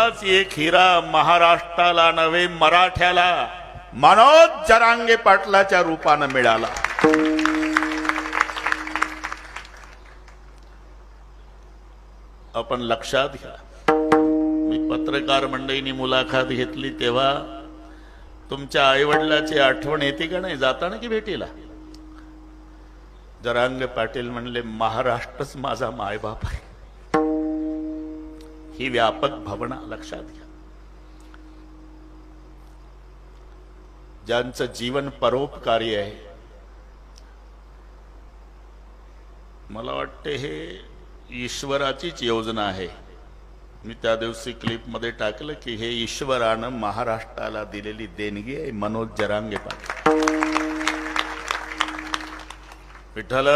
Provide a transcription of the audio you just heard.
असाच एक हिरा महाराष्ट्राला नव्हे मराठ्याला मनोज जरांगे पाटलाच्या रूपानं मिळाला. आपण लक्षात घ्या. मी पत्रकार मंडळींनी मुलाखत घेतली तेव्हा तुमच्या आईवडिलाची आठवण येते का नाही जाताना की भेटीला? जरांगे पाटील म्हणले महाराष्ट्रच माझा मायबाप आहे. ही व्यापक भावना लक्षात घ्या. ज्यांचं जीवन परोपकारी आहे, मला वाटते हे ईश्वराचीच योजना आहे. मी त्या दिवशी क्लिप मध्ये टाकलं की हे ईश्वरानं महाराष्ट्राला दिलेली देणगी आहे. मनोज जरांगे पाटील. विठ्ठल